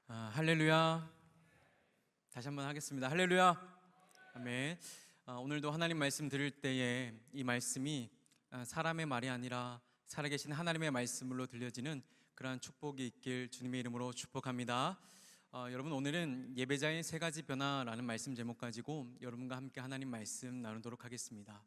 할렐루야. 다시 한번 하겠습니다. 할렐루야. 아멘. 오늘도 하나님 말씀 들을 때에 이 말씀이 사람의 말이 아니라 살아계신 하나님의 말씀으로 들려지는 그러한 축복이 있길 주님의 이름으로 축복합니다. 여러분, 오늘은 예배자의 세 가지 변화라는 말씀 제목 가지고 여러분과 함께 하나님 말씀 나누도록 하겠습니다.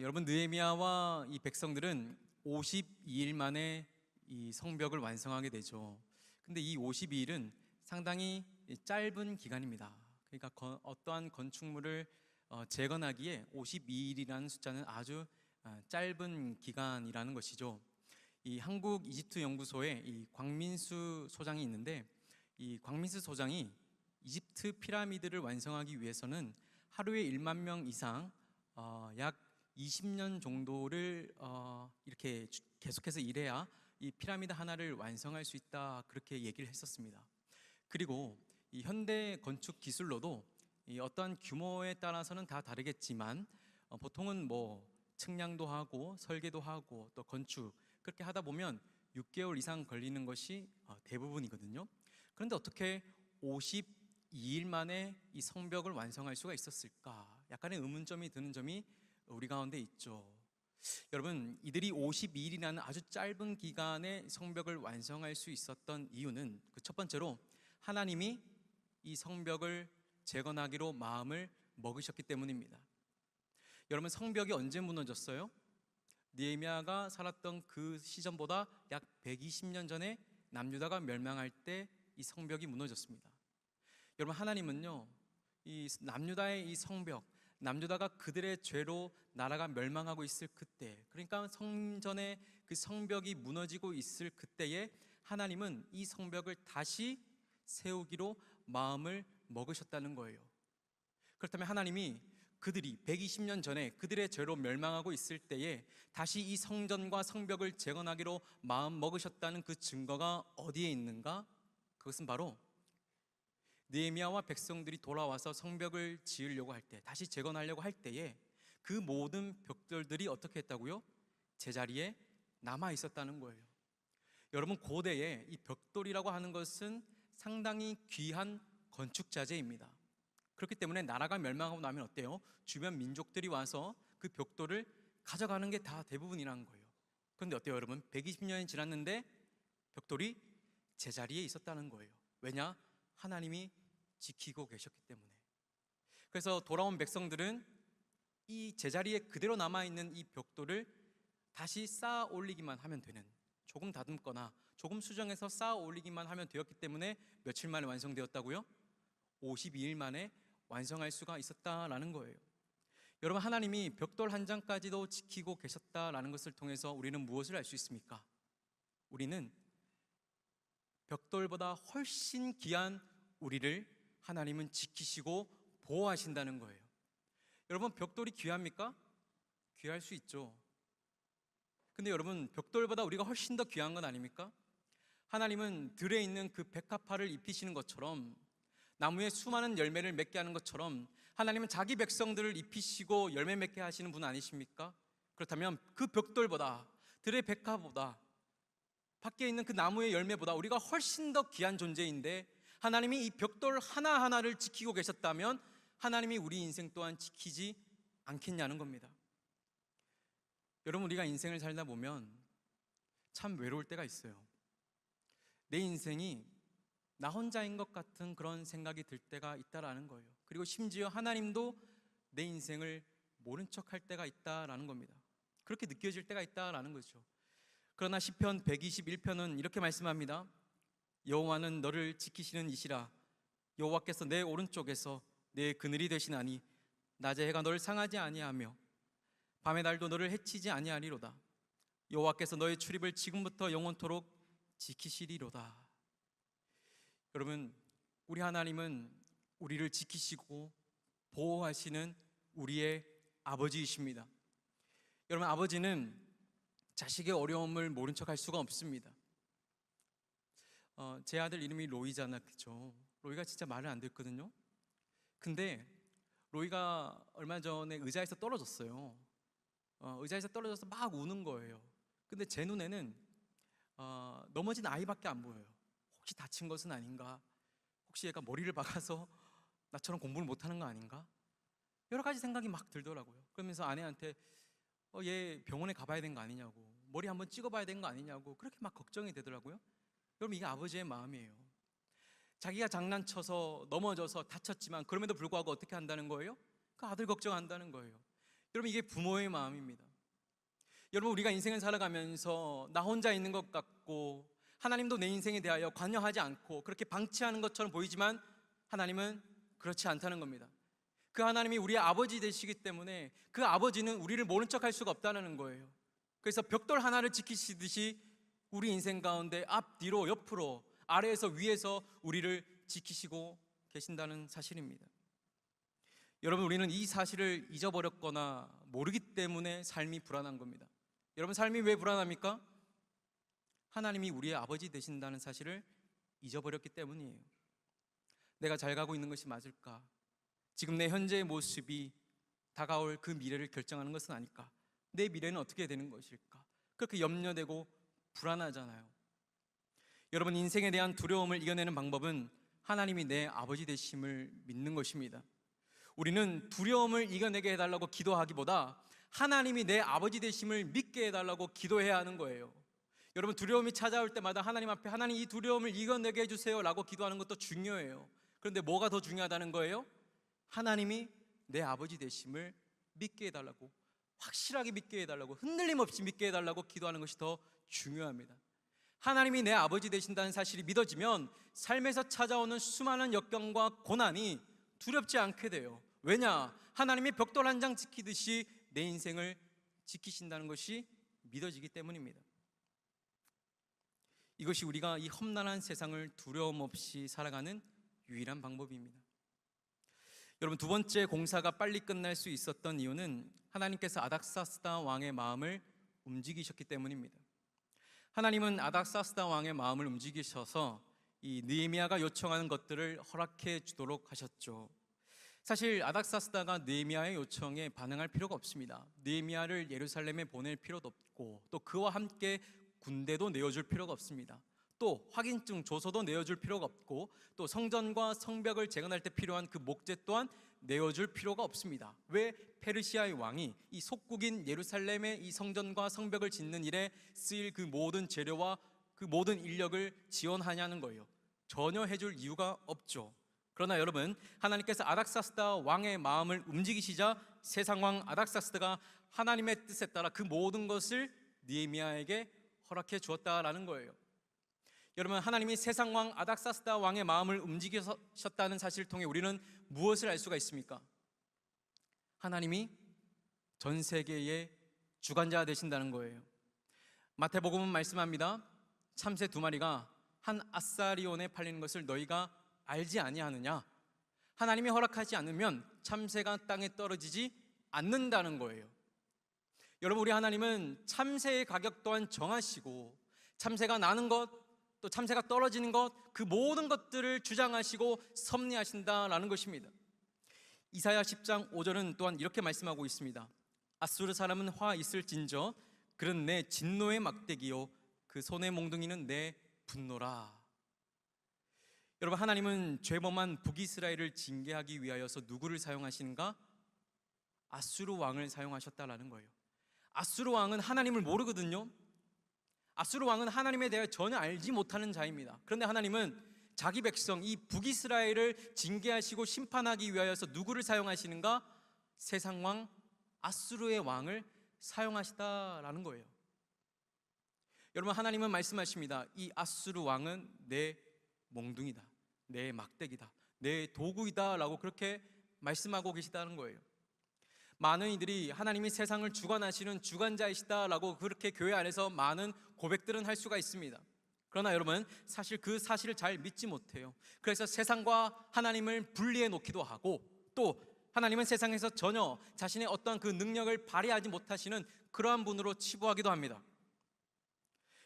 여러분, 느헤미야와 이 백성들은 52일 만에 이 성벽을 완성하게 되죠. 근데 이 52일은 상당히 짧은 기간입니다. 그러니까 어떠한 건축물을 재건하기에 52일이라는 숫자는 아주 짧은 기간이라는 것이죠. 이 한국 이집트 연구소에 이 광민수 소장이 있는데, 이 광민수 소장이 이집트 피라미드를 완성하기 위해서는 하루에 1만 명 이상 약 20년 정도를 이렇게 계속해서 일해야 이 피라미드 하나를 완성할 수 있다, 그렇게 얘기를 했었습니다. 그리고 이 현대 건축 기술로도 이 어떠한 규모에 따라서는 다 다르겠지만 보통은 뭐 측량도 하고 설계도 하고 또 건축, 그렇게 하다 보면 6개월 이상 걸리는 것이 대부분이거든요. 그런데 어떻게 52일 만에 이 성벽을 완성할 수가 있었을까? 약간의 의문점이 드는 점이 우리 가운데 있죠. 여러분, 이들이 52일이라는 아주 짧은 기간에 성벽을 완성할 수 있었던 이유는 그 첫 번째로 하나님이 이 성벽을 재건하기로 마음을 먹으셨기 때문입니다. 여러분, 성벽이 언제 무너졌어요? 느헤미야가 살았던 그 시점보다 약 120년 전에 남유다가 멸망할 때 이 성벽이 무너졌습니다. 여러분, 하나님은요, 이 남유다의 이 성벽, 남유다가 그들의 죄로 나라가 멸망하고 있을 그때, 그러니까 성전의 그 성벽이 무너지고 있을 그때에 하나님은 이 성벽을 다시 세우기로 마음을 먹으셨다는 거예요. 그렇다면 하나님이 그들이 120년 전에 그들의 죄로 멸망하고 있을 때에 다시 이 성전과 성벽을 재건하기로 마음 먹으셨다는 그 증거가 어디에 있는가? 그것은 바로 느헤미야와 백성들이 돌아와서 성벽을 지으려고 할 때, 다시 재건하려고 할 때에 그 모든 벽돌들이 어떻게 했다고요? 제자리에 남아 있었다는 거예요. 여러분, 고대에 이 벽돌이라고 하는 것은 상당히 귀한 건축 자재입니다. 그렇기 때문에 나라가 멸망하고 나면 어때요? 주변 민족들이 와서 그 벽돌을 가져가는 게 다 대부분이라는 거예요. 그런데 어때요, 여러분? 120년이 지났는데 벽돌이 제자리에 있었다는 거예요. 왜냐? 하나님이 지키고 계셨기 때문에. 그래서 돌아온 백성들은 이 제자리에 그대로 남아있는 이 벽돌을 다시 쌓아 올리기만 하면 되는, 조금 다듬거나 조금 수정해서 쌓아 올리기만 하면 되었기 때문에 며칠 만에 완성되었다고요? 52일 만에 완성할 수가 있었다라는 거예요. 여러분, 하나님이 벽돌 한 장까지도 지키고 계셨다라는 것을 통해서 우리는 무엇을 알 수 있습니까? 우리는 벽돌보다 훨씬 귀한 우리를 하나님은 지키시고 보호하신다는 거예요. 여러분, 벽돌이 귀합니까? 귀할 수 있죠. 근데 여러분, 벽돌보다 우리가 훨씬 더 귀한 건 아닙니까? 하나님은 들에 있는 그 백합화를 입히시는 것처럼, 나무에 수많은 열매를 맺게 하는 것처럼 하나님은 자기 백성들을 입히시고 열매 맺게 하시는 분 아니십니까? 그렇다면 그 벽돌보다, 들의 백합보다, 밖에 있는 그 나무의 열매보다 우리가 훨씬 더 귀한 존재인데 하나님이 이 벽돌 하나하나를 지키고 계셨다면 하나님이 우리 인생 또한 지키지 않겠냐는 겁니다. 여러분, 우리가 인생을 살다 보면 참 외로울 때가 있어요. 내 인생이 나 혼자인 것 같은 그런 생각이 들 때가 있다라는 거예요. 그리고 심지어 하나님도 내 인생을 모른 척할 때가 있다라는 겁니다. 그렇게 느껴질 때가 있다라는 거죠. 그러나 시편 121편은 이렇게 말씀합니다. 여호와는 너를 지키시는 이시라. 여호와께서 내 오른쪽에서 내 그늘이 되시나니 낮에 해가 너를 상하지 아니하며 밤의 달도 너를 해치지 아니하리로다. 여호와께서 너의 출입을 지금부터 영원토록 지키시리로다. 여러분, 우리 하나님은 우리를 지키시고 보호하시는 우리의 아버지이십니다. 여러분, 아버지는 자식의 어려움을 모른 척 할 수가 없습니다. 제 아들 이름이 로이잖아, 그죠? 로이가 진짜 말을 안 듣거든요. 근데 로이가 얼마 전에 의자에서 떨어졌어요. 의자에서 떨어져서 막 우는 거예요. 근데 제 눈에는 넘어진 아이밖에 안 보여요. 혹시 다친 것은 아닌가? 혹시 얘가 머리를 박아서 나처럼 공부를 못하는 거 아닌가? 여러 가지 생각이 막 들더라고요. 그러면서 아내한테 얘 병원에 가봐야 되는 거 아니냐고, 머리 한번 찍어봐야 되는 거 아니냐고 그렇게 막 걱정이 되더라고요. 여러분, 이게 아버지의 마음이에요. 자기가 장난쳐서 넘어져서 다쳤지만 그럼에도 불구하고 어떻게 한다는 거예요? 그 아들 걱정한다는 거예요. 여러분, 이게 부모의 마음입니다. 여러분, 우리가 인생을 살아가면서 나 혼자 있는 것 같고 하나님도 내 인생에 대하여 관여하지 않고 그렇게 방치하는 것처럼 보이지만 하나님은 그렇지 않다는 겁니다. 그 하나님이 우리의 아버지 되시기 때문에 그 아버지는 우리를 모른 척할 수가 없다는 거예요. 그래서 벽돌 하나를 지키시듯이 우리 인생 가운데 앞뒤로 옆으로 아래에서 위에서 우리를 지키시고 계신다는 사실입니다. 여러분, 우리는 이 사실을 잊어버렸거나 모르기 때문에 삶이 불안한 겁니다. 여러분, 삶이 왜 불안합니까? 하나님이 우리의 아버지 되신다는 사실을 잊어버렸기 때문이에요. 내가 잘 가고 있는 것이 맞을까? 지금 내 현재의 모습이 다가올 그 미래를 결정하는 것은 아닐까? 내 미래는 어떻게 되는 것일까? 그렇게 염려되고 불안하잖아요. 여러분, 인생에 대한 두려움을 이겨내는 방법은 하나님이 내 아버지 되심을 믿는 것입니다. 우리는 두려움을 이겨내게 해달라고 기도하기보다 하나님이 내 아버지 되심을 믿게 해달라고 기도해야 하는 거예요. 여러분, 두려움이 찾아올 때마다 하나님 앞에 하나님 이 두려움을 이겨내게 해주세요 라고 기도하는 것도 중요해요. 그런데 뭐가 더 중요하다는 거예요? 하나님이 내 아버지 되심을 믿게 해달라고, 확실하게 믿게 해달라고, 흔들림 없이 믿게 해달라고 기도하는 것이 더 중요합니다. 하나님이 내 아버지 되신다는 사실이 믿어지면 삶에서 찾아오는 수많은 역경과 고난이 두렵지 않게 돼요. 왜냐? 하나님이 벽돌 한 장 지키듯이 내 인생을 지키신다는 것이 믿어지기 때문입니다. 이것이 우리가 이 험난한 세상을 두려움 없이 살아가는 유일한 방법입니다. 여러분, 두 번째 공사가 빨리 끝날 수 있었던 이유는 하나님께서 아닥사스다 왕의 마음을 움직이셨기 때문입니다. 하나님은 아닥사스다 왕의 마음을 움직이셔서 이 느헤미야가 요청하는 것들을 허락해 주도록 하셨죠. 사실 아닥사스다가 느헤미야의 요청에 반응할 필요가 없습니다. 느헤미야를 예루살렘에 보낼 필요도 없고 또 그와 함께 군대도 내어줄 필요가 없습니다. 또 확인증 조서도 내어줄 필요가 없고 또 성전과 성벽을 재건할 때 필요한 그 목재 또한 내어줄 필요가 없습니다. 왜? 페르시아의 왕이 이 속국인 예루살렘의 이 성전과 성벽을 짓는 일에 쓰일 그 모든 재료와 그 모든 인력을 지원하냐는 거예요. 전혀 해줄 이유가 없죠. 그러나 여러분, 하나님께서 아닥사스다 왕의 마음을 움직이시자 세상왕 아닥사스다가 하나님의 뜻에 따라 그 모든 것을 느헤미야에게 허락해 주었다라는 거예요. 여러분, 하나님이 세상왕 아닥사스다 왕의 마음을 움직이셨다는 사실을 통해 우리는 무엇을 알 수가 있습니까? 하나님이 전 세계의 주관자가 되신다는 거예요. 마태복음은 말씀합니다. 참새 2마리가 한 아사리온에 팔리는 것을 너희가 알지 아니하느냐? 하나님이 허락하지 않으면 참새가 땅에 떨어지지 않는다는 거예요. 여러분, 우리 하나님은 참새의 가격 또한 정하시고 참새가 나는 것, 또 참새가 떨어지는 것, 그 모든 것들을 주장하시고 섭리하신다라는 것입니다. 이사야 10장 5절은 또한 이렇게 말씀하고 있습니다. 아수르 사람은 화 있을진저 그는 내 진노의 막대기요 그 손의 몽둥이는 내 분노라. 여러분, 하나님은 죄범한 북이스라엘을 징계하기 위하여서 누구를 사용하시는가? 아수르 왕을 사용하셨다라는 거예요. 아수르 왕은 하나님을 모르거든요. 아수르 왕은 하나님에 대해 전혀 알지 못하는 자입니다. 그런데 하나님은 자기 백성 이 북이스라엘을 징계하시고 심판하기 위하여서 누구를 사용하시는가? 세상 왕 아수르의 왕을 사용하시다라는 거예요. 여러분, 하나님은 말씀하십니다. 이 아수르 왕은 내 몽둥이다, 내 막대기다, 내 도구이다 라고 그렇게 말씀하고 계시다는 거예요. 많은 이들이 하나님이 세상을 주관하시는 주관자이시다 라고 그렇게 교회 안에서 많은 고백들은 할 수가 있습니다. 그러나 여러분, 사실 그 사실을 잘 믿지 못해요. 그래서 세상과 하나님을 분리해 놓기도 하고 또 하나님은 세상에서 전혀 자신의 어떤 그 능력을 발휘하지 못하시는 그러한 분으로 치부하기도 합니다.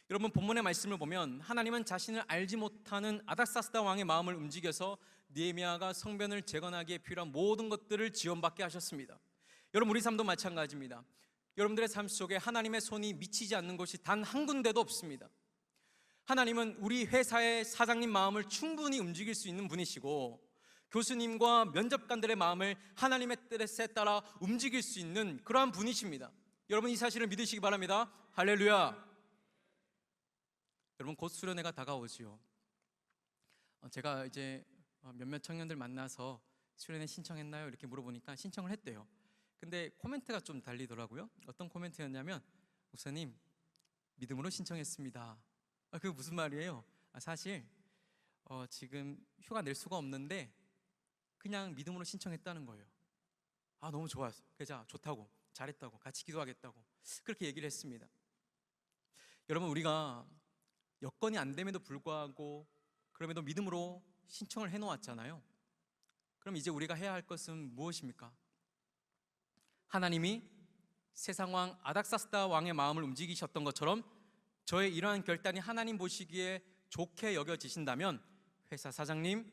여러분, 본문의 말씀을 보면 하나님은 자신을 알지 못하는 아닥사스다 왕의 마음을 움직여서 느헤미야가 성전을 재건하기에 필요한 모든 것들을 지원받게 하셨습니다. 여러분, 우리 삶도 마찬가지입니다. 여러분들의 삶 속에 하나님의 손이 미치지 않는 곳이 단 한 군데도 없습니다. 하나님은 우리 회사의 사장님 마음을 충분히 움직일 수 있는 분이시고, 교수님과 면접관들의 마음을 하나님의 뜻에 따라 움직일 수 있는 그러한 분이십니다. 여러분, 이 사실을 믿으시기 바랍니다. 할렐루야. 여러분, 곧 수련회가 다가오지요. 제가 이제 몇몇 청년들 만나서 수련회 신청했나요? 이렇게 물어보니까 신청을 했대요. 근데 코멘트가 좀 달리더라고요. 어떤 코멘트였냐면, 목사님, 믿음으로 신청했습니다. 그게 무슨 말이에요? 사실 지금 휴가 낼 수가 없는데 그냥 믿음으로 신청했다는 거예요. 너무 좋았어요. 그래서 좋다고, 잘했다고, 같이 기도하겠다고 그렇게 얘기를 했습니다. 여러분, 우리가 여건이 안 됨에도 불구하고 그럼에도 믿음으로 신청을 해놓았잖아요. 그럼 이제 우리가 해야 할 것은 무엇입니까? 하나님이 세상 왕 아닥사스다 왕의 마음을 움직이셨던 것처럼 저의 이러한 결단이 하나님 보시기에 좋게 여겨지신다면 회사 사장님,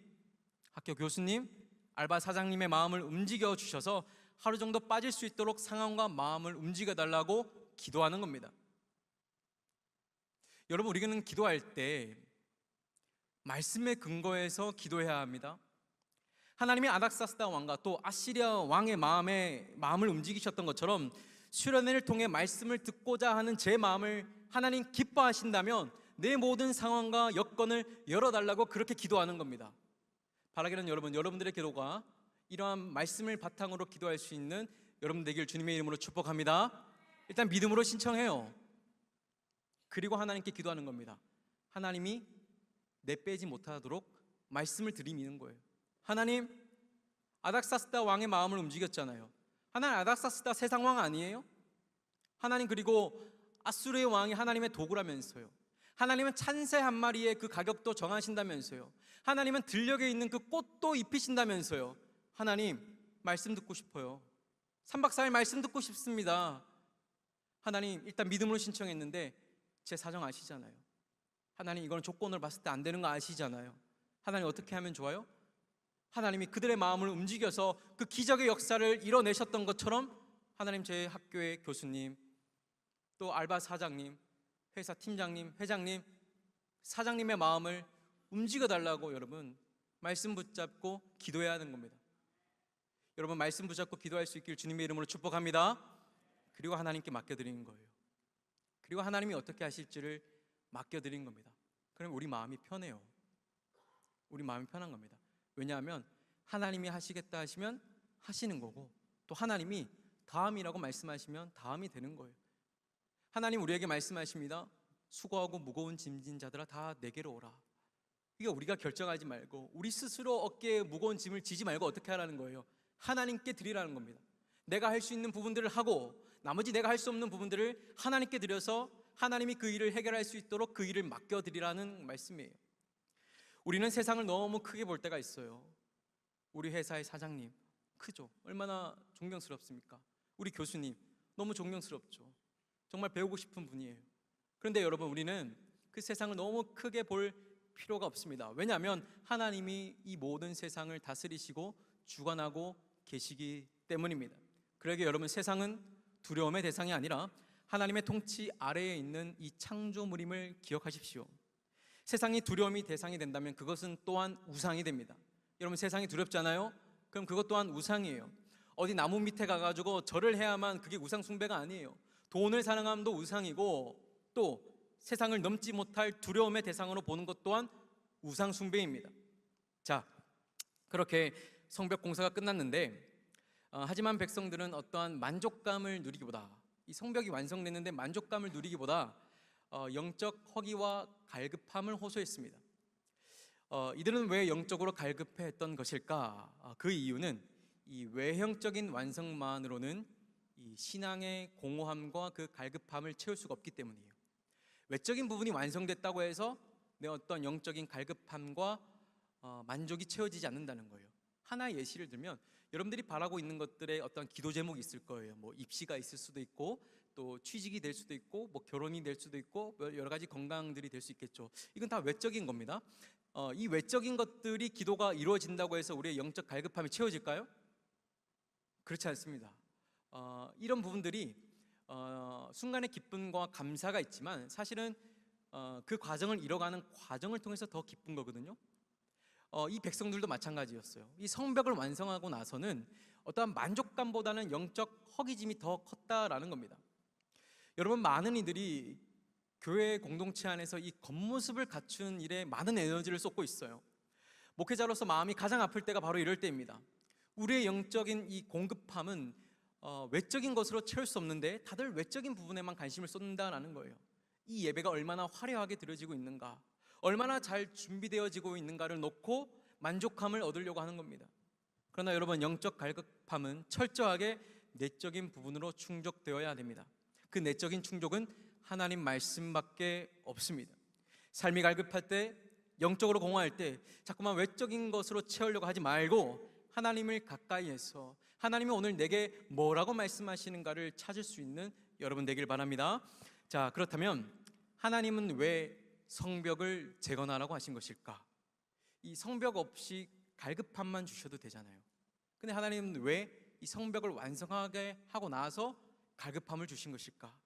학교 교수님, 알바 사장님의 마음을 움직여 주셔서 하루 정도 빠질 수 있도록 상황과 마음을 움직여 달라고 기도하는 겁니다. 여러분, 우리는 기도할 때 말씀에 근거해서 기도해야 합니다. 하나님이 아닥사스다 왕과 또 아시리아 왕의 마음을 움직이셨던 것처럼 수련회를 통해 말씀을 듣고자 하는 제 마음을 하나님 기뻐하신다면 내 모든 상황과 여건을 열어달라고 그렇게 기도하는 겁니다. 바라기는 여러분들의 기도가 이러한 말씀을 바탕으로 기도할 수 있는 여러분 되길 주님의 이름으로 축복합니다. 일단 믿음으로 신청해요. 그리고 하나님께 기도하는 겁니다. 하나님이 내빼지 못하도록 말씀을 들이미는 거예요. 하나님, 아닥사스다 왕의 마음을 움직였잖아요. 하나님, 아닥사스다 세상 왕 아니에요? 하나님, 그리고 아수르의 왕이 하나님의 도구라면서요. 하나님은 찬새 한 마리의 그 가격도 정하신다면서요. 하나님은 들녘에 있는 그 꽃도 입히신다면서요. 하나님, 말씀 듣고 싶어요. 3박 4일 말씀 듣고 싶습니다. 하나님, 일단 믿음으로 신청했는데 제 사정 아시잖아요. 하나님, 이건 조건을 봤을 때 안 되는 거 아시잖아요. 하나님, 어떻게 하면 좋아요? 하나님이 그들의 마음을 움직여서 그 기적의 역사를 이뤄내셨던 것처럼 하나님, 제 학교의 교수님, 또 알바 사장님, 회사 팀장님, 회장님, 사장님의 마음을 움직여달라고 여러분 말씀 붙잡고 기도해야 하는 겁니다. 여러분, 말씀 붙잡고 기도할 수 있길 주님의 이름으로 축복합니다. 그리고 하나님께 맡겨드리는 거예요. 그리고 하나님이 어떻게 하실지를 맡겨드린 겁니다. 그럼 우리 마음이 편해요. 우리 마음이 편한 겁니다. 왜냐하면 하나님이 하시겠다 하시면 하시는 거고, 또 하나님이 다음이라고 말씀하시면 다음이 되는 거예요. 하나님 우리에게 말씀하십니다. 수고하고 무거운 짐진 자들아 다 내게로 오라. 이게 우리가 결정하지 말고 우리 스스로 어깨에 무거운 짐을 지지 말고 어떻게 하라는 거예요? 하나님께 드리라는 겁니다. 내가 할 수 있는 부분들을 하고 나머지 내가 할 수 없는 부분들을 하나님께 드려서 하나님이 그 일을 해결할 수 있도록 그 일을 맡겨드리라는 말씀이에요. 우리는 세상을 너무 크게 볼 때가 있어요. 우리 회사의 사장님 크죠? 얼마나 존경스럽습니까? 우리 교수님 너무 존경스럽죠. 정말 배우고 싶은 분이에요. 그런데 여러분, 우리는 그 세상을 너무 크게 볼 필요가 없습니다. 왜냐하면 하나님이 이 모든 세상을 다스리시고 주관하고 계시기 때문입니다. 그러기에 여러분, 세상은 두려움의 대상이 아니라 하나님의 통치 아래에 있는 이 창조물임을 기억하십시오. 세상이 두려움이 대상이 된다면 그것은 또한 우상이 됩니다. 여러분, 세상이 두렵잖아요? 그럼 그것 또한 우상이에요. 어디 나무 밑에 가가지고 절을 해야만 그게 우상 숭배가 아니에요. 돈을 사랑함도 우상이고, 또 세상을 넘지 못할 두려움의 대상으로 보는 것 또한 우상 숭배입니다. 자, 그렇게 성벽 공사가 끝났는데 하지만 백성들은 어떠한 만족감을 누리기보다, 이 성벽이 완성됐는데 만족감을 누리기보다 영적 허기와 갈급함을 호소했습니다. 이들은 왜 영적으로 갈급했던 것일까? 그 이유는 이 외형적인 완성만으로는 이 신앙의 공허함과 그 갈급함을 채울 수가 없기 때문이에요. 외적인 부분이 완성됐다고 해서 내 어떤 영적인 갈급함과 만족이 채워지지 않는다는 거예요. 하나의 예시를 들면 여러분들이 바라고 있는 것들의 어떤 기도 제목이 있을 거예요. 뭐 입시가 있을 수도 있고, 또 취직이 될 수도 있고, 뭐 결혼이 될 수도 있고, 여러 가지 건강들이 될 수 있겠죠. 이건 다 외적인 겁니다. 이 외적인 것들이 기도가 이루어진다고 해서 우리의 영적 갈급함이 채워질까요? 그렇지 않습니다. 이런 부분들이 순간의 기쁨과 감사가 있지만 사실은 그 과정을 이뤄가는 과정을 통해서 더 기쁜 거거든요. 이 백성들도 마찬가지였어요. 이 성벽을 완성하고 나서는 어떠한 만족감보다는 영적 허기짐이 더 컸다라는 겁니다. 여러분, 많은 이들이 교회 공동체 안에서 이 겉모습을 갖춘 일에 많은 에너지를 쏟고 있어요. 목회자로서 마음이 가장 아플 때가 바로 이럴 때입니다. 우리의 영적인 이 공급함은 외적인 것으로 채울 수 없는데 다들 외적인 부분에만 관심을 쏟는다라는 거예요. 이 예배가 얼마나 화려하게 드려지고 있는가, 얼마나 잘 준비되어지고 있는가를 놓고 만족함을 얻으려고 하는 겁니다. 그러나 여러분, 영적 갈급함은 철저하게 내적인 부분으로 충족되어야 됩니다. 그 내적인 충족은 하나님 말씀밖에 없습니다. 삶이 갈급할 때, 영적으로 공허할 때 자꾸만 외적인 것으로 채우려고 하지 말고 하나님을 가까이해서 하나님이 오늘 내게 뭐라고 말씀하시는가를 찾을 수 있는 여러분 되길 바랍니다. 자, 그렇다면 하나님은 왜 성벽을 재건하라고 하신 것일까? 이 성벽 없이 갈급함만 주셔도 되잖아요. 근데 하나님은 왜 이 성벽을 완성하게 하고 나서 갈급함을 주신 것일까?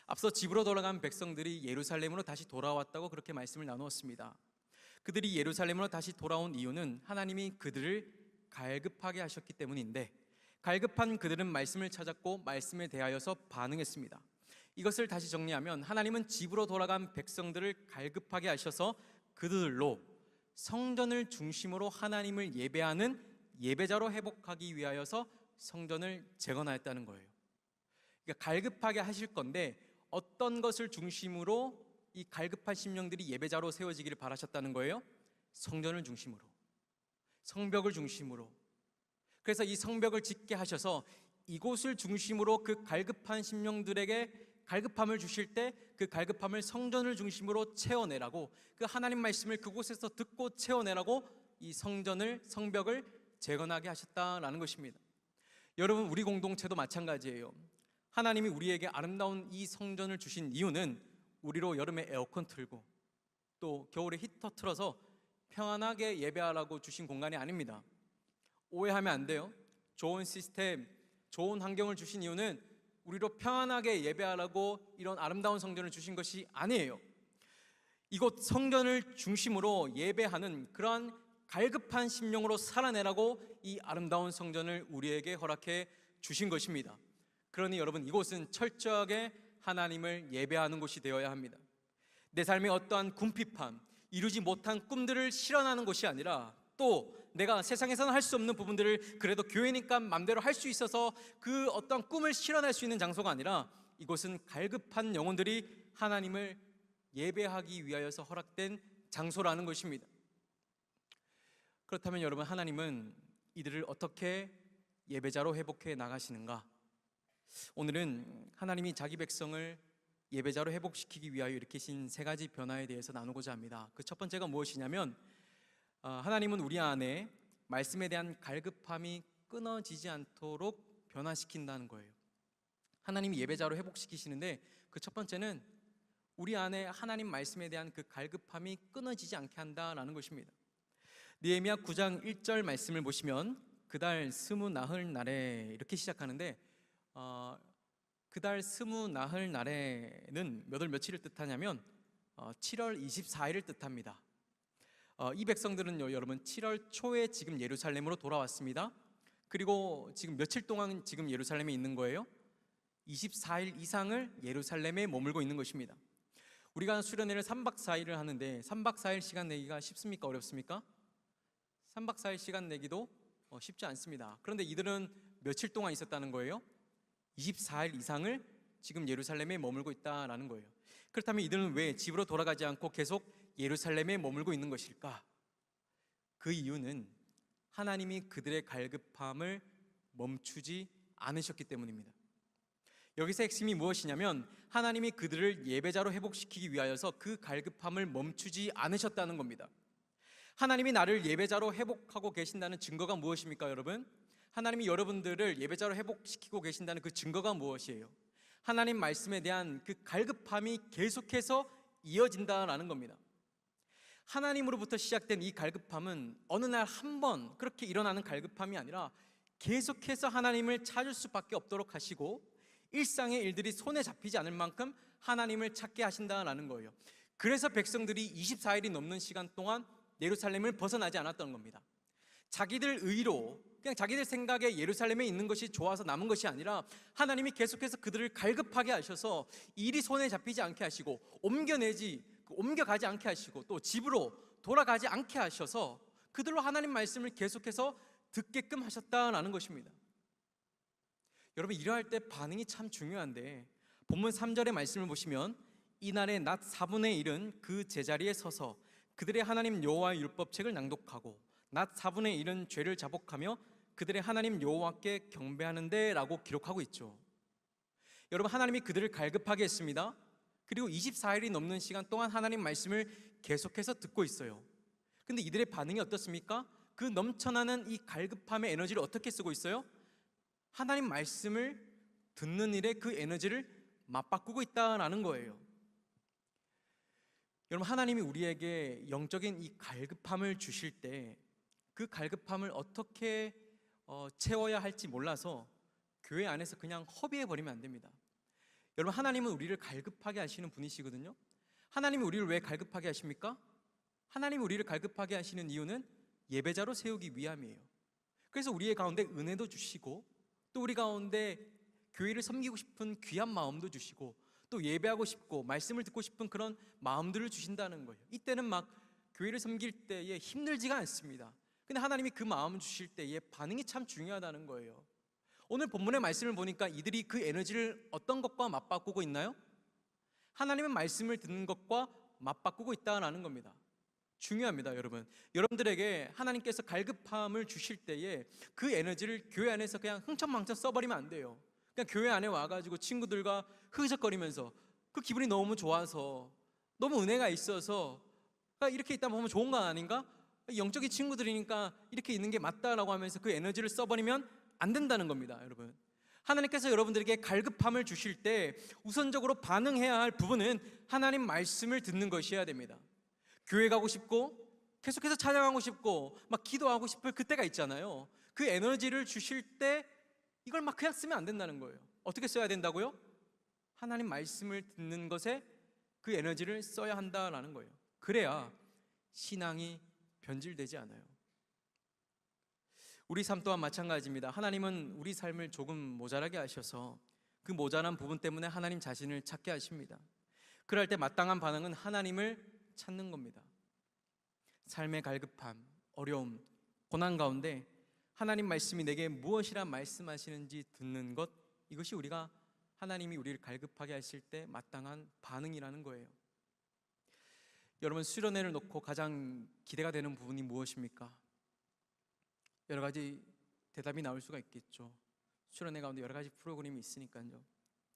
앞서 집으로 돌아간 백성들이 예루살렘으로 다시 돌아왔다고 그렇게 말씀을 나누었습니다. 그들이 예루살렘으로 다시 돌아온 이유는 하나님이 그들을 갈급하게 하셨기 때문인데, 갈급한 그들은 말씀을 찾았고 말씀에 대하여서 반응했습니다. 이것을 다시 정리하면 하나님은 집으로 돌아간 백성들을 갈급하게 하셔서 그들로 성전을 중심으로 하나님을 예배하는 예배자로 회복하기 위하여서 성전을 재건하였다는 거예요. 그러니까 갈급하게 하실 건데 어떤 것을 중심으로 이 갈급한 심령들이 예배자로 세워지기를 바라셨다는 거예요? 성전을 중심으로, 성벽을 중심으로. 그래서 이 성벽을 짓게 하셔서 이곳을 중심으로 그 갈급한 심령들에게 갈급함을 주실 때 그 갈급함을 성전을 중심으로 채워내라고, 그 하나님 말씀을 그곳에서 듣고 채워내라고 이 성벽을 재건하게 하셨다라는 것입니다. 여러분, 우리 공동체도 마찬가지예요. 하나님이 우리에게 아름다운 이 성전을 주신 이유는 우리로 여름에 에어컨 틀고 또 겨울에 히터 틀어서 평안하게 예배하라고 주신 공간이 아닙니다. 오해하면 안 돼요. 좋은 시스템, 좋은 환경을 주신 이유는 우리로 평안하게 예배하라고 이런 아름다운 성전을 주신 것이 아니에요. 이곳 성전을 중심으로 예배하는 그러한 갈급한 심령으로 살아내라고 이 아름다운 성전을 우리에게 허락해 주신 것입니다. 그러니 여러분, 이곳은 철저하게 하나님을 예배하는 곳이 되어야 합니다. 내 삶의 어떠한 궁핍함, 이루지 못한 꿈들을 실현하는 곳이 아니라, 또 내가 세상에서는 할 수 없는 부분들을 그래도 교회니까 맘대로 할 수 있어서 그 어떤 꿈을 실현할 수 있는 장소가 아니라, 이곳은 갈급한 영혼들이 하나님을 예배하기 위하여서 허락된 장소라는 것입니다. 그렇다면 여러분, 하나님은 이들을 어떻게 예배자로 회복해 나가시는가? 오늘은 하나님이 자기 백성을 예배자로 회복시키기 위하여 일으키신 세 가지 변화에 대해서 나누고자 합니다. 그 첫 번째가 무엇이냐면, 하나님은 우리 안에 말씀에 대한 갈급함이 끊어지지 않도록 변화시킨다는 거예요. 하나님이 예배자로 회복시키시는데 그 첫 번째는 우리 안에 하나님 말씀에 대한 그 갈급함이 끊어지지 않게 한다라는 것입니다. 느헤미야 9장 1절 말씀을 보시면 그달 스무 나흘 날에 이렇게 시작하는데, 그달 스무 나흘 날에는 몇 월 며칠을 뜻하냐면 7월 24일을 뜻합니다. 이 백성들은요, 여러분 7월 초에 지금 예루살렘으로 돌아왔습니다. 그리고 지금 며칠 동안 지금 예루살렘에 있는 거예요? 24일 이상을 예루살렘에 머물고 있는 것입니다. 우리가 수련회를 3박 4일을 하는데 3박 4일 시간 내기가 쉽습니까? 어렵습니까? 3박 4일 시간 내기도 쉽지 않습니다. 그런데 이들은 며칠 동안 있었다는 거예요? 24일 이상을 지금 예루살렘에 머물고 있다라는 거예요. 그렇다면 이들은 왜 집으로 돌아가지 않고 계속 예루살렘에 머물고 있는 것일까? 그 이유는 하나님이 그들의 갈급함을 멈추지 않으셨기 때문입니다. 여기서 핵심이 무엇이냐면, 하나님이 그들을 예배자로 회복시키기 위하여서 그 갈급함을 멈추지 않으셨다는 겁니다. 하나님이 나를 예배자로 회복하고 계신다는 증거가 무엇입니까, 여러분? 하나님이 여러분들을 예배자로 회복시키고 계신다는 그 증거가 무엇이에요? 하나님 말씀에 대한 그 갈급함이 계속해서 이어진다라는 겁니다. 하나님으로부터 시작된 이 갈급함은 어느 날 한 번 그렇게 일어나는 갈급함이 아니라 계속해서 하나님을 찾을 수밖에 없도록 하시고 일상의 일들이 손에 잡히지 않을 만큼 하나님을 찾게 하신다라는 거예요. 그래서 백성들이 24일이 넘는 시간 동안 예루살렘을 벗어나지 않았던 겁니다. 자기들 의로, 그냥 자기들 생각에 예루살렘에 있는 것이 좋아서 남은 것이 아니라 하나님이 계속해서 그들을 갈급하게 하셔서 일이 손에 잡히지 않게 하시고 옮겨가지 않게 하시고 또 집으로 돌아가지 않게 하셔서 그들로 하나님 말씀을 계속해서 듣게끔 하셨다라는 것입니다. 여러분, 이러할 때 반응이 참 중요한데, 본문 3절의 말씀을 보시면 이날에 낮 4분의 1은 그 제자리에 서서 그들의 하나님 여호와의 율법책을 낭독하고 낮 4분의 1은 죄를 자복하며 그들의 하나님 여호와께 경배하는데 라고 기록하고 있죠. 여러분, 하나님이 그들을 갈급하게 했습니다. 그리고 24일이 넘는 시간 동안 하나님 말씀을 계속해서 듣고 있어요. 근데 이들의 반응이 어떻습니까? 그 넘쳐나는 이 갈급함의 에너지를 어떻게 쓰고 있어요? 하나님 말씀을 듣는 일에 그 에너지를 맞바꾸고 있다라는 거예요. 여러분, 하나님이 우리에게 영적인 이 갈급함을 주실 때 그 갈급함을 어떻게 채워야 할지 몰라서 교회 안에서 그냥 허비해 버리면 안 됩니다. 여러분, 하나님은 우리를 갈급하게 하시는 분이시거든요. 하나님이 우리를 왜 갈급하게 하십니까? 하나님이 우리를 갈급하게 하시는 이유는 예배자로 세우기 위함이에요. 그래서 우리의 가운데 은혜도 주시고 또 우리 가운데 교회를 섬기고 싶은 귀한 마음도 주시고 또 예배하고 싶고 말씀을 듣고 싶은 그런 마음들을 주신다는 거예요. 이때는 막 교회를 섬길 때에 힘들지가 않습니다. 근데 하나님이 그 마음을 주실 때의 반응이 참 중요하다는 거예요. 오늘 본문의 말씀을 보니까 이들이 그 에너지를 어떤 것과 맞바꾸고 있나요? 하나님의 말씀을 듣는 것과 맞바꾸고 있다는 겁니다. 중요합니다, 여러분. 여러분들에게 하나님께서 갈급함을 주실 때에 그 에너지를 교회 안에서 그냥 흥청망청 써버리면 안 돼요. 그냥 교회 안에 와가지고 친구들과 흐적거리면서 그 기분이 너무 좋아서 너무 은혜가 있어서 이렇게 있다 보면 좋은 거 아닌가? 영적인 친구들이니까 이렇게 있는 게 맞다라고 하면서 그 에너지를 써버리면 안 된다는 겁니다, 여러분. 하나님께서 여러분들에게 갈급함을 주실 때 우선적으로 반응해야 할 부분은 하나님 말씀을 듣는 것이어야 됩니다. 교회 가고 싶고 계속해서 찬양하고 싶고 막 기도하고 싶을 그때가 있잖아요. 그 에너지를 주실 때 이걸 막 그냥 쓰면 안 된다는 거예요. 어떻게 써야 된다고요? 하나님 말씀을 듣는 것에 그 에너지를 써야 한다라는 거예요. 그래야 신앙이 변질되지 않아요. 우리 삶 또한 마찬가지입니다. 하나님은 우리 삶을 조금 모자라게 하셔서 그 모자란 부분 때문에 하나님 자신을 찾게 하십니다. 그럴 때 마땅한 반응은 하나님을 찾는 겁니다. 삶의 갈급함, 어려움, 고난 가운데 하나님 말씀이 내게 무엇이라 말씀하시는지 듣는 것, 이것이 우리가 하나님이 우리를 갈급하게 하실 때 마땅한 반응이라는 거예요. 여러분, 수련회를 놓고 가장 기대가 되는 부분이 무엇입니까? 여러 가지 대답이 나올 수가 있겠죠. 수련회 가운데 여러 가지 프로그램이 있으니까요.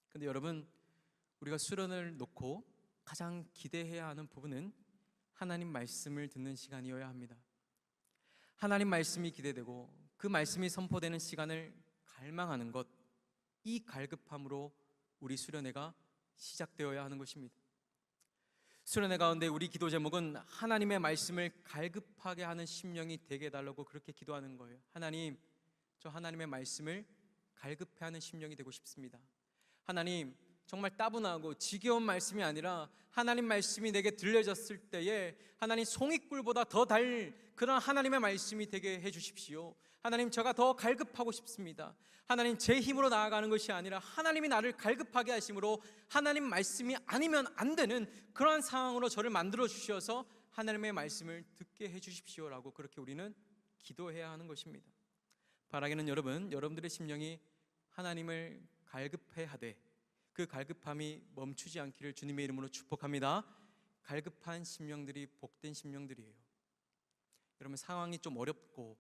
근데 여러분, 우리가 수련을 놓고 가장 기대해야 하는 부분은 하나님 말씀을 듣는 시간이어야 합니다. 하나님 말씀이 기대되고 그 말씀이 선포되는 시간을 갈망하는 것, 이 갈급함으로 우리 수련회가 시작되어야 하는 것입니다. 수련회 가운데 우리 기도 제목은 하나님의 말씀을 갈급하게 하는 심령이 되게 해달라고 그렇게 기도하는 거예요. 하나님, 저 하나님의 말씀을 갈급해하는 심령이 되고 싶습니다. 하나님, 정말 따분하고 지겨운 말씀이 아니라 하나님 말씀이 내게 들려졌을 때에 하나님 송이꿀보다 더 달 그런 하나님의 말씀이 되게 해주십시오. 하나님, 제가 더 갈급하고 싶습니다. 하나님, 제 힘으로 나아가는 것이 아니라 하나님이 나를 갈급하게 하심으로 하나님 말씀이 아니면 안 되는 그러한 상황으로 저를 만들어 주셔서 하나님의 말씀을 듣게 해주십시오라고 그렇게 우리는 기도해야 하는 것입니다. 바라기는 여러분들의 심령이 하나님을 갈급해하되 그 갈급함이 멈추지 않기를 주님의 이름으로 축복합니다. 갈급한 심령들이 복된 심령들이에요. 여러분, 상황이 좀 어렵고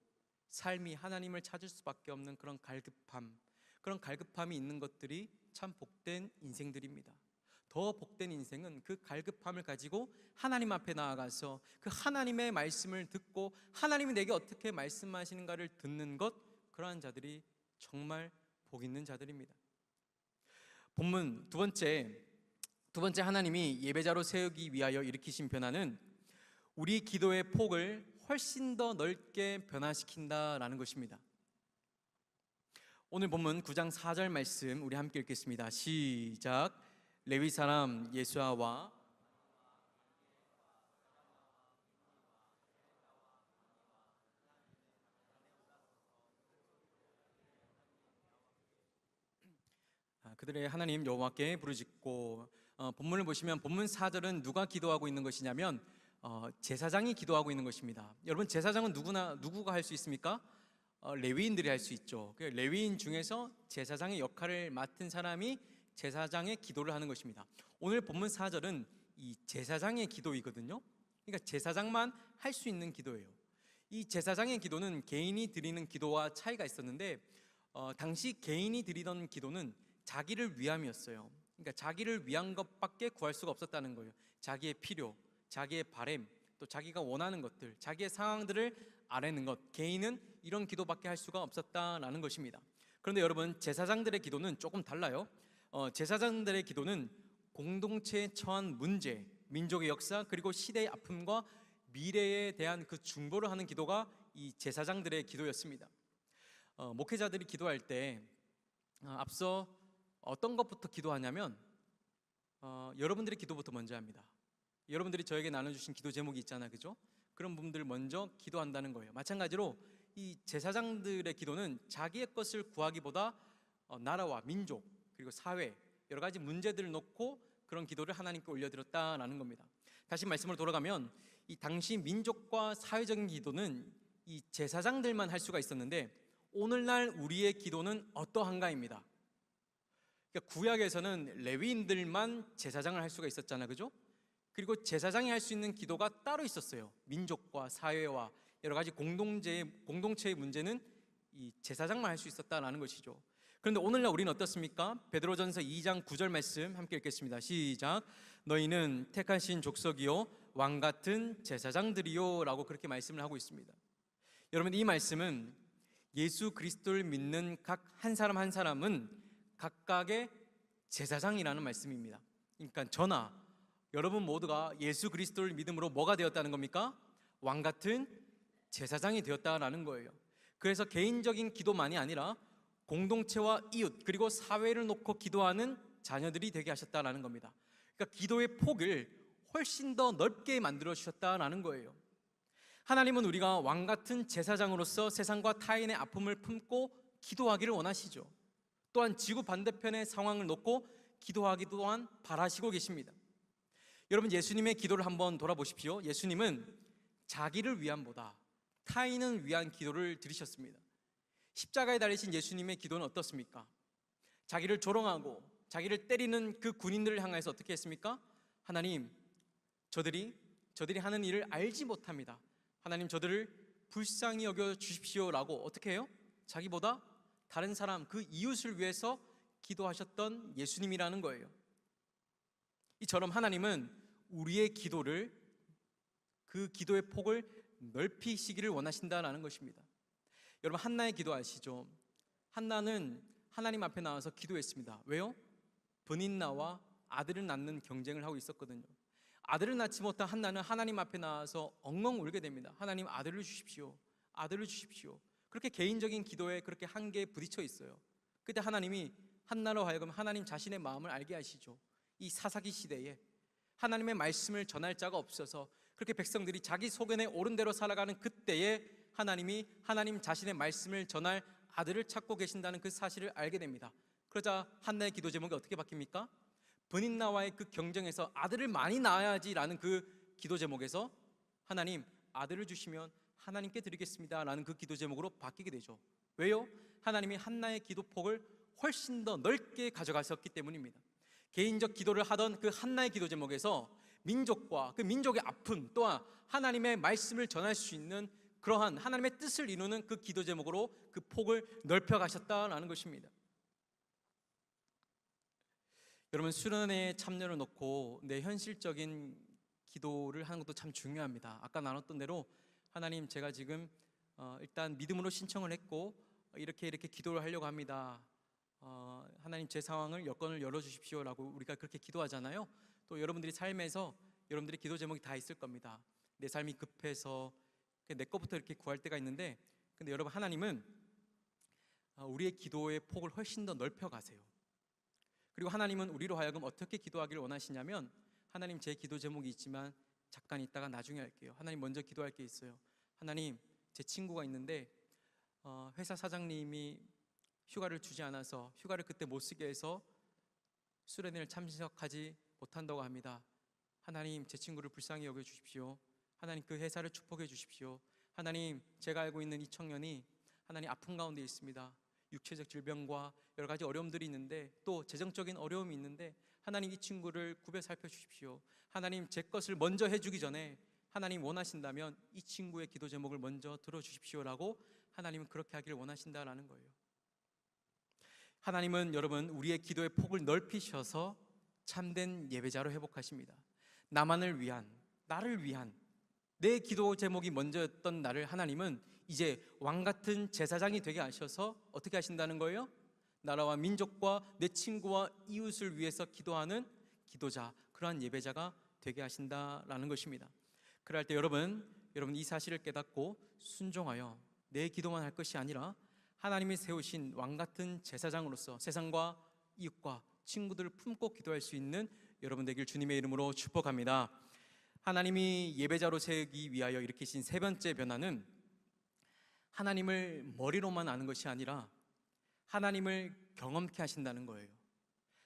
삶이 하나님을 찾을 수밖에 없는 그런 갈급함이 있는 것들이 참 복된 인생들입니다. 더 복된 인생은 그 갈급함을 가지고 하나님 앞에 나아가서 그 하나님의 말씀을 듣고 하나님이 내게 어떻게 말씀하시는가를 듣는 것, 그러한 자들이 정말 복 있는 자들입니다. 본문 두 번째 하나님이 예배자로 세우기 위하여 일으키신 변화는 우리 기도의 폭을 훨씬 더 넓게 변화시킨다라는 것입니다. 오늘 본문 9장 4절 말씀 우리 함께 읽겠습니다. 시작. 레위 사람 예수아와 그들의 하나님 여호와께 부르짖고 본문을 보시면 본문 4절은 누가 기도하고 있는 것이냐면 제사장이 기도하고 있는 것입니다. 여러분 제사장은 누구가 할 수 있습니까? 레위인들이 할 수 있죠. 그 레위인 중에서 제사장의 역할을 맡은 사람이 제사장의 기도를 하는 것입니다. 오늘 본문 4절은 이 제사장의 기도이거든요. 그러니까 제사장만 할 수 있는 기도예요. 이 제사장의 기도는 개인이 드리는 기도와 차이가 있었는데 당시 개인이 드리던 기도는 자기를 위함이었어요. 그러니까 자기를 위한 것밖에 구할 수가 없었다는 거예요. 자기의 필요, 자기의 바램, 또 자기가 원하는 것들, 자기의 상황들을 아뢰는 것, 개인은 이런 기도밖에 할 수가 없었다라는 것입니다. 그런데 여러분 제사장들의 기도는 조금 달라요. 제사장들의 기도는 공동체에 처한 문제, 민족의 역사, 그리고 시대의 아픔과 미래에 대한 그 중보를 하는 기도가 이 제사장들의 기도였습니다. 목회자들이 기도할 때 앞서 어떤 것부터 기도하냐면 여러분들의 기도부터 먼저 합니다. 여러분들이 저에게 나눠주신 기도 제목이 있잖아요, 그죠? 그런 부분들을 먼저 기도한다는 거예요. 마찬가지로 이 제사장들의 기도는 자기의 것을 구하기보다 나라와 민족 그리고 사회 여러 가지 문제들을 놓고 그런 기도를 하나님께 올려드렸다라는 겁니다. 다시 말씀으로 돌아가면 이 당시 민족과 사회적인 기도는 이 제사장들만 할 수가 있었는데 오늘날 우리의 기도는 어떠한가입니다. 그러니까 구약에서는 레위인들만 제사장을 할 수가 있었잖아요, 그죠? 그리고 제사장이 할 수 있는 기도가 따로 있었어요. 민족과 사회와 여러 가지 공동체의 문제는 이 제사장만 할 수 있었다라는 것이죠. 그런데 오늘날 우리는 어떻습니까? 베드로전서 2장 9절 말씀 함께 읽겠습니다. 시작. 너희는 택하신 족속이요 왕 같은 제사장들이요 라고 그렇게 말씀을 하고 있습니다. 여러분 이 말씀은 예수 그리스도를 믿는 각 한 사람 한 사람은 각각의 제사장이라는 말씀입니다. 그러니까 저나 여러분 모두가 예수 그리스도를 믿음으로 뭐가 되었다는 겁니까? 왕 같은 제사장이 되었다라는 거예요. 그래서 개인적인 기도만이 아니라 공동체와 이웃 그리고 사회를 놓고 기도하는 자녀들이 되게 하셨다라는 겁니다. 그러니까 기도의 폭을 훨씬 더 넓게 만들어 주셨다라는 거예요. 하나님은 우리가 왕 같은 제사장으로서 세상과 타인의 아픔을 품고 기도하기를 원하시죠. 또한 지구 반대편의 상황을 놓고 기도하기 또한 바라시고 계십니다. 여러분 예수님의 기도를 한번 돌아보십시오. 예수님은 자기를 위함보다 타인을 위한 기도를 드리셨습니다. 십자가에 달리신 예수님의 기도는 어떻습니까? 자기를 조롱하고 자기를 때리는 그 군인들을 향해서 어떻게 했습니까? 하나님, 저들이 하는 일을 알지 못합니다. 하나님, 저들을 불쌍히 여겨 주십시오라고 어떻게 해요? 자기보다 다른 사람, 그 이웃을 위해서 기도하셨던 예수님이라는 거예요. 이처럼 하나님은 우리의 기도를 그 기도의 폭을 넓히시기를 원하신다는 것입니다. 여러분 한나의 기도 아시죠? 한나는 하나님 앞에 나와서 기도했습니다. 왜요? 브닛나와 아들을 낳는 경쟁을 하고 있었거든요. 아들을 낳지 못한 한나는 하나님 앞에 나와서 엉엉 울게 됩니다. 하나님 아들을 주십시오. 아들을 주십시오. 그렇게 개인적인 기도에 그렇게 한계에 부딪혀 있어요. 그때 하나님이 한나로 하여금 하나님 자신의 마음을 알게 하시죠. 이 사사기 시대에 하나님의 말씀을 전할 자가 없어서 그렇게 백성들이 자기 소견에 옳은 대로 살아가는 그때에 하나님이 하나님 자신의 말씀을 전할 아들을 찾고 계신다는 그 사실을 알게 됩니다. 그러자 한나의 기도 제목이 어떻게 바뀝니까? 브닛나와의 그 경쟁에서 아들을 많이 낳아야지라는 그 기도 제목에서 하나님 아들을 주시면 하나님께 드리겠습니다 라는 그 기도 제목으로 바뀌게 되죠. 왜요? 하나님이 한나의 기도폭을 훨씬 더 넓게 가져가셨기 때문입니다. 개인적 기도를 하던 그 한나의 기도 제목에서 민족과 그 민족의 아픔 또한 하나님의 말씀을 전할 수 있는 그러한 하나님의 뜻을 이루는 그 기도 제목으로 그 폭을 넓혀 가셨다라는 것입니다. 여러분 수련회에 참여를 놓고 내 현실적인 기도를 하는 것도 참 중요합니다. 아까 나눴던 대로 하나님 제가 지금 일단 믿음으로 신청을 했고 이렇게 기도를 하려고 합니다. 하나님 제 상황을 여건을 열어주십시오라고 우리가 그렇게 기도하잖아요. 또 여러분들이 삶에서 여러분들의 기도 제목이 다 있을 겁니다. 내 삶이 급해서 내 것부터 이렇게 구할 때가 있는데 근데 여러분 하나님은 우리의 기도의 폭을 훨씬 더 넓혀 가세요. 그리고 하나님은 우리로 하여금 어떻게 기도하기를 원하시냐면 하나님 제 기도 제목이 있지만 잠깐 있다가 나중에 할게요. 하나님 먼저 기도할 게 있어요. 하나님 제 친구가 있는데 회사 사장님이 휴가를 주지 않아서 휴가를 그때 못 쓰게 해서 수련회를 참석하지 못한다고 합니다. 하나님, 제 친구를 불쌍히 여겨주십시오. 하나님, 그 회사를 축복해 주십시오. 하나님, 제가 알고 있는 이 청년이 하나님 아픈 가운데 있습니다. 육체적 질병과 여러 가지 어려움들이 있는데 또 재정적인 어려움이 있는데 하나님, 이 친구를 구별 살펴주십시오. 하나님, 제 것을 먼저 해주기 전에 하나님 원하신다면 이 친구의 기도 제목을 먼저 들어주십시오라고 하나님은 그렇게 하기를 원하신다라는 거예요. 하나님은 여러분, 우리의 기도의 폭을 넓히셔서 참된 예배자로 회복하십니다. 나만을 위한, 나를 위한 내 기도 제목이 먼저였던 나를 하나님은 이제 왕같은 제사장이 되게 하셔서 어떻게 하신다는 거예요? 나라와 민족과 내 친구와 이웃을 위해서 기도하는 기도자, 그러한 예배자가 되게 하신다라는 것입니다. 그럴 때 여러분 이 사실을 깨닫고 순종하여 내 기도만 할 것이 아니라 하나님이 세우신 왕같은 제사장으로서 세상과 이웃과 친구들을 품고 기도할 수 있는 여러분 되길 주님의 이름으로 축복합니다. 하나님이 예배자로 세우기 위하여 일으키신 세 번째 변화는 하나님을 머리로만 아는 것이 아니라 하나님을 경험케 하신다는 거예요.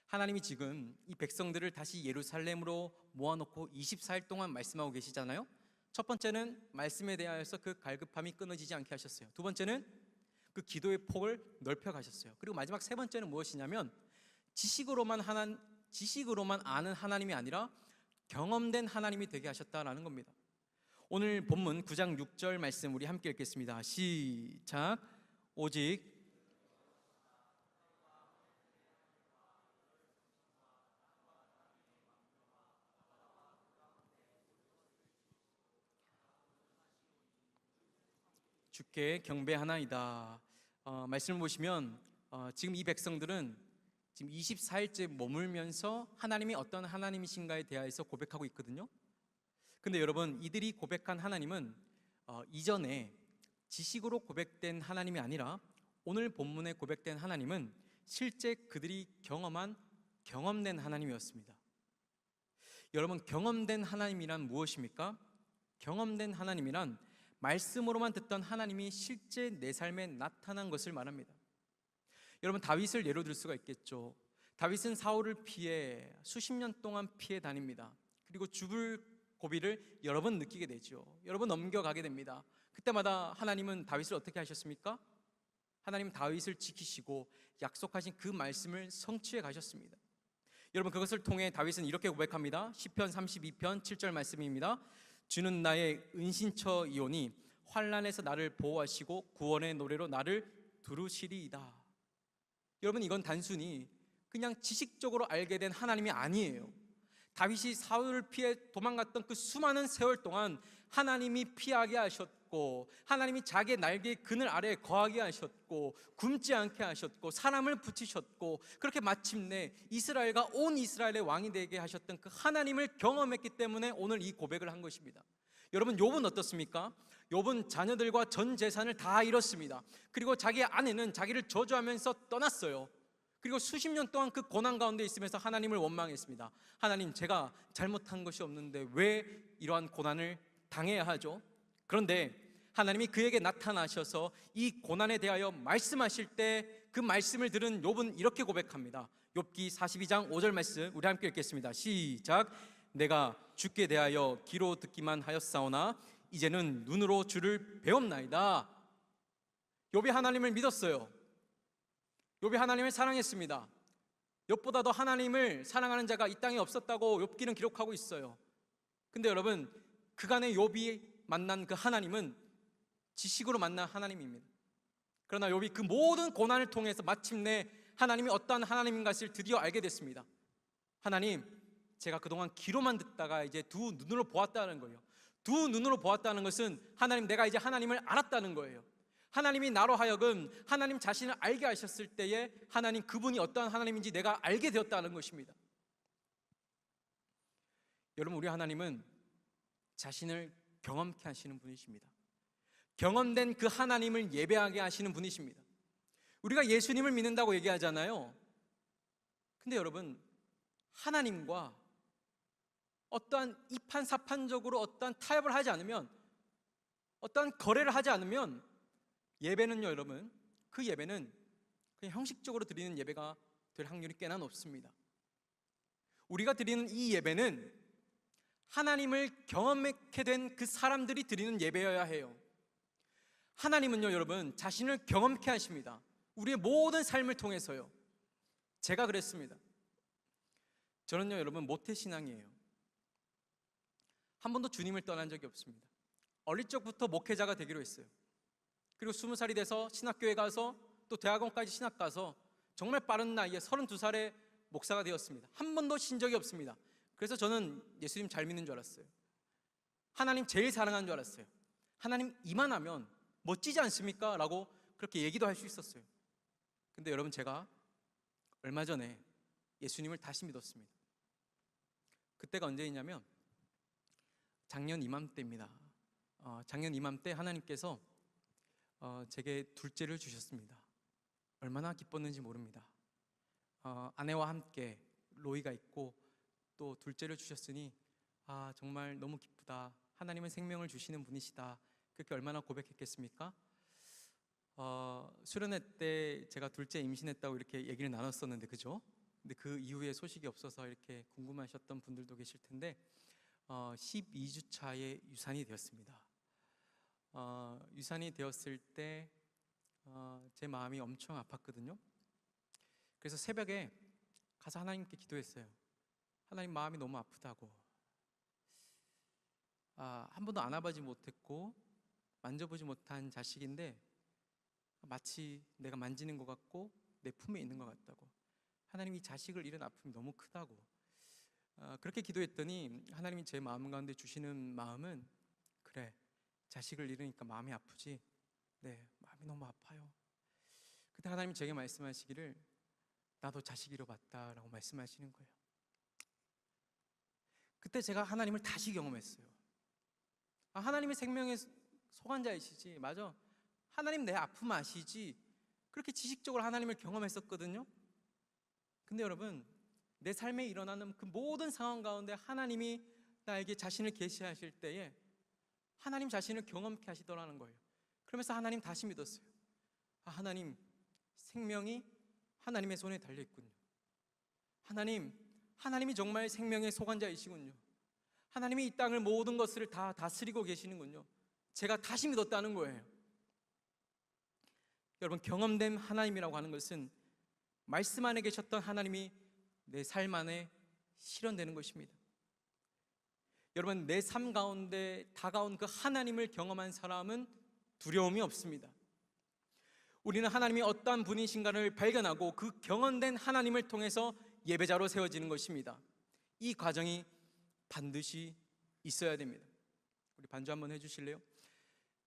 하나님이 지금 이 백성들을 다시 예루살렘으로 모아놓고 24일 동안 말씀하고 계시잖아요. 첫 번째는 말씀에 대하여서 그 갈급함이 끊어지지 않게 하셨어요. 두 번째는 그 기도의 폭을 넓혀 가셨어요. 그리고 마지막 세 번째는 무엇이냐면 지식으로만 아는 하나님이 아니라 경험된 하나님이 되게 하셨다라는 겁니다. 오늘 본문 9장 6절 말씀 우리 함께 읽겠습니다. 시작. 오직 주께 경배하나이다. 말씀을 보시면 지금 이 백성들은 지금 24일째 머물면서 하나님이 어떤 하나님이신가에 대해서 고백하고 있거든요. 근데 여러분, 이들이 고백한 하나님은 이전에 지식으로 고백된 하나님이 아니라 오늘 본문에 고백된 하나님은 실제 그들이 경험된 하나님이었습니다. 여러분, 경험된 하나님이란 무엇입니까? 경험된 하나님이란 말씀으로만 듣던 하나님이 실제 내 삶에 나타난 것을 말합니다. 여러분, 다윗을 예로 들 수가 있겠죠. 다윗은 사울을 피해 수십 년 동안 피해 다닙니다. 그리고 죽을 고비를 여러 번 느끼게 되죠. 여러 번 넘겨가게 됩니다. 그때마다 하나님은 다윗을 어떻게 하셨습니까? 하나님은 다윗을 지키시고 약속하신 그 말씀을 성취해 가셨습니다. 여러분, 그것을 통해 다윗은 이렇게 고백합니다. 시편 32편 7절 말씀입니다. 주는 나의 은신처이오니 환난에서 나를 보호하시고 구원의 노래로 나를 두루시리이다. 여러분, 이건 단순히 그냥 지식적으로 알게 된 하나님이 아니에요. 다윗이 사울을 피해 도망갔던 그 수많은 세월 동안 하나님이 피하게 하셨고 하나님이 자기의 날개의 그늘 아래에 거하게 하셨고 굶지 않게 하셨고 사람을 붙이셨고 그렇게 마침내 이스라엘과 온 이스라엘의 왕이 되게 하셨던 그 하나님을 경험했기 때문에 오늘 이 고백을 한 것입니다. 여러분, 욥은 어떻습니까? 욥은 자녀들과 전 재산을 다 잃었습니다. 그리고 자기 아내는 자기를 저주하면서 떠났어요. 그리고 수십 년 동안 그 고난 가운데 있으면서 하나님을 원망했습니다. 하나님, 제가 잘못한 것이 없는데 왜 이러한 고난을 당해야 하죠? 그런데 하나님이 그에게 나타나셔서 이 고난에 대하여 말씀하실 때 그 말씀을 들은 욥은 이렇게 고백합니다. 욥기 42장 5절 말씀 우리 함께 읽겠습니다. 시작. 내가 주께 대하여 귀로 듣기만 하였사오나 이제는 눈으로 주를 배웠나이다. 욥이 하나님을 믿었어요. 욥이 하나님을 사랑했습니다. 욥보다 더 하나님을 사랑하는 자가 이 땅에 없었다고 욥기는 기록하고 있어요. 근데 여러분, 그간의 욥이 만난 그 하나님은 지식으로 만난 하나님입니다. 그러나 욥이 그 모든 고난을 통해서 마침내 하나님이 어떠한 하나님인 것을 드디어 알게 됐습니다. 하나님, 제가 그동안 귀로만 듣다가 이제 두 눈으로 보았다는 거예요. 두 눈으로 보았다는 것은 하나님, 내가 이제 하나님을 알았다는 거예요. 하나님이 나로 하여금 하나님 자신을 알게 하셨을 때에 하나님 그분이 어떠한 하나님인지 내가 알게 되었다는 것입니다. 여러분, 우리 하나님은 자신을 경험케 하시는 분이십니다. 경험된 그 하나님을 예배하게 하시는 분이십니다. 우리가 예수님을 믿는다고 얘기하잖아요. 근데 여러분, 하나님과 어떠한 이판사판적으로 어떠한 타협을 하지 않으면, 어떠한 거래를 하지 않으면 예배는요, 여러분, 그 예배는 그냥 형식적으로 드리는 예배가 될 확률이 꽤나 높습니다. 우리가 드리는 이 예배는 하나님을 경험하게 된 그 사람들이 드리는 예배여야 해요. 하나님은요, 여러분, 자신을 경험케 하십니다. 우리의 모든 삶을 통해서요. 제가 그랬습니다. 저는요, 여러분, 모태신앙이에요. 한 번도 주님을 떠난 적이 없습니다. 어릴 적부터 목회자가 되기로 했어요. 그리고 20살이 돼서 신학교에 가서 또 대학원까지 신학 가서 정말 빠른 나이에 32살에 목사가 되었습니다. 한 번도 신 적이 없습니다. 그래서 저는 예수님 잘 믿는 줄 알았어요. 하나님 제일 사랑하는 줄 알았어요. 하나님 이만하면 멋지지 않습니까? 라고 그렇게 얘기도 할 수 있었어요. 근데 여러분, 제가 얼마 전에 예수님을 다시 믿었습니다. 그때가 언제였냐면 작년 이맘때입니다. 작년 이맘때 하나님께서 제게 둘째를 주셨습니다. 얼마나 기뻤는지 모릅니다. 아내와 함께 로이가 있고 또 둘째를 주셨으니 정말 너무 기쁘다. 하나님은 생명을 주시는 분이시다. 그렇게 얼마나 고백했겠습니까? 수련회 때 제가 둘째 임신했다고 이렇게 얘기를 나눴었는데, 그죠? 근데 그 이후에 소식이 없어서 이렇게 궁금하셨던 분들도 계실 텐데 12주 차에 유산이 되었습니다. 유산이 되었을 때 제 마음이 엄청 아팠거든요. 그래서 새벽에 가서 하나님께 기도했어요. 하나님, 마음이 너무 아프다고. 한 번도 안아보지 못했고 만져보지 못한 자식인데 마치 내가 만지는 것 같고 내 품에 있는 것 같다고. 하나님, 이 자식을 잃은 아픔이 너무 크다고. 그렇게 기도했더니 하나님이 제 마음 가운데 주시는 마음은, 그래, 자식을 잃으니까 마음이 아프지? 네, 마음이 너무 아파요. 그때 하나님이 제게 말씀하시기를, 나도 자식 잃어봤다라고 말씀하시는 거예요. 그때 제가 하나님을 다시 경험했어요. 하나님의 생명의 소관자이시지. 맞아, 하나님 내 아픔 아시지. 그렇게 지식적으로 하나님을 경험했었거든요. 근데 여러분, 내 삶에 일어나는 그 모든 상황 가운데 하나님이 나에게 자신을 계시하실 때에 하나님 자신을 경험케 하시더라는 거예요. 그러면서 하나님 다시 믿었어요. 하나님, 생명이 하나님의 손에 달려있군요. 하나님이 정말 생명의 소관자이시군요. 하나님이 이 땅을 모든 것을 다 다스리고 계시는군요. 제가 다시 믿었다는 거예요. 여러분, 경험된 하나님이라고 하는 것은 말씀 안에 계셨던 하나님이 내 삶 안에 실현되는 것입니다. 여러분, 내 삶 가운데 다가온 그 하나님을 경험한 사람은 두려움이 없습니다. 우리는 하나님이 어떠한 분이신가를 발견하고 그 경험된 하나님을 통해서 예배자로 세워지는 것입니다. 이 과정이 반드시 있어야 됩니다. 우리 반주 한번 해주실래요?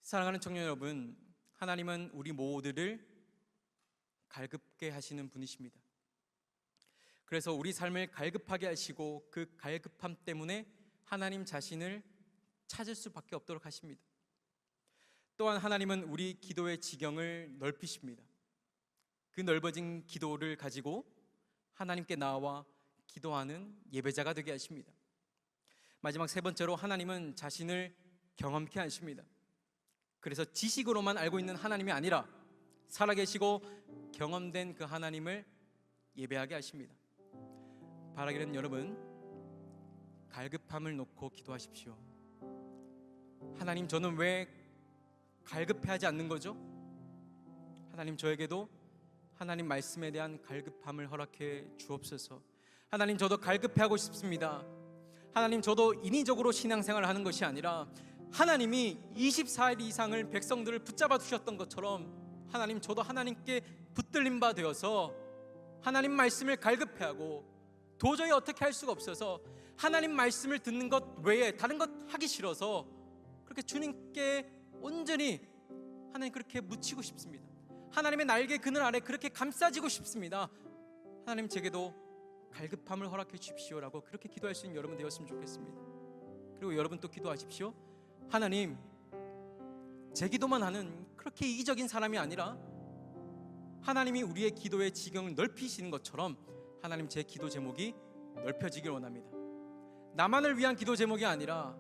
사랑하는 청년 여러분, 하나님은 우리 모두를 갈급게 하시는 분이십니다. 그래서 우리 삶을 갈급하게 하시고 그 갈급함 때문에 하나님 자신을 찾을 수밖에 없도록 하십니다. 또한 하나님은 우리 기도의 지경을 넓히십니다. 그 넓어진 기도를 가지고 하나님께 나와 기도하는 예배자가 되게 하십니다. 마지막 세 번째로, 하나님은 자신을 경험케 하십니다. 그래서 지식으로만 알고 있는 하나님이 아니라 살아계시고 경험된 그 하나님을 예배하게 하십니다. 바라기는 여러분, 갈급함을 놓고 기도하십시오. 하나님, 저는 왜 갈급해하지 않는 거죠? 하나님, 저에게도 하나님 말씀에 대한 갈급함을 허락해 주옵소서. 하나님, 저도 갈급해하고 싶습니다. 하나님, 저도 인위적으로 신앙생활을 하는 것이 아니라 하나님이 24일 이상을 백성들을 붙잡아 두셨던 것처럼 하나님, 저도 하나님께 붙들린 바 되어서 하나님 말씀을 갈급해하고 도저히 어떻게 할 수가 없어서 하나님 말씀을 듣는 것 외에 다른 것 하기 싫어서 그렇게 주님께 온전히 하나님 그렇게 묻히고 싶습니다. 하나님의 날개 그늘 아래 그렇게 감싸지고 싶습니다. 하나님, 제게도 갈급함을 허락해 주십시오라고 그렇게 기도할 수 있는 여러분 되었으면 좋겠습니다. 그리고 여러분 또 기도하십시오. 하나님, 제 기도만 하는 그렇게 이기적인 사람이 아니라 하나님이 우리의 기도의 지경을 넓히시는 것처럼 하나님, 제 기도 제목이 넓혀지길 원합니다. 나만을 위한 기도 제목이 아니라,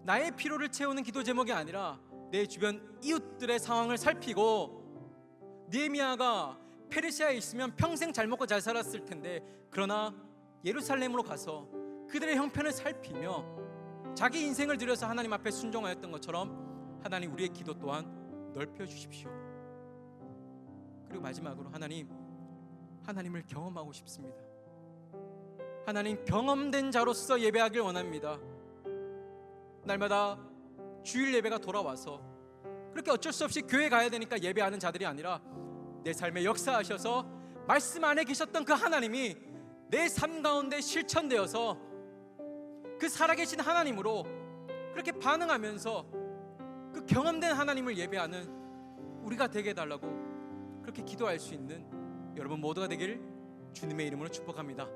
나의 필요를 채우는 기도 제목이 아니라 내 주변 이웃들의 상황을 살피고, 느헤미야가 페르시아에 있으면 평생 잘 먹고 잘 살았을 텐데, 그러나 예루살렘으로 가서 그들의 형편을 살피며 자기 인생을 들여서 하나님 앞에 순종하였던 것처럼 하나님 우리의 기도 또한 넓혀주십시오. 그리고 마지막으로 하나님을 경험하고 싶습니다. 하나님, 경험된 자로서 예배하길 원합니다. 날마다 주일 예배가 돌아와서 그렇게 어쩔 수 없이 교회 가야 되니까 예배하는 자들이 아니라 내 삶에 역사하셔서 말씀 안에 계셨던 그 하나님이 내 삶 가운데 실천되어서 그 살아계신 하나님으로 그렇게 반응하면서 그 경험된 하나님을 예배하는 우리가 되게 해달라고 그렇게 기도할 수 있는 여러분 모두가 되기를 주님의 이름으로 축복합니다.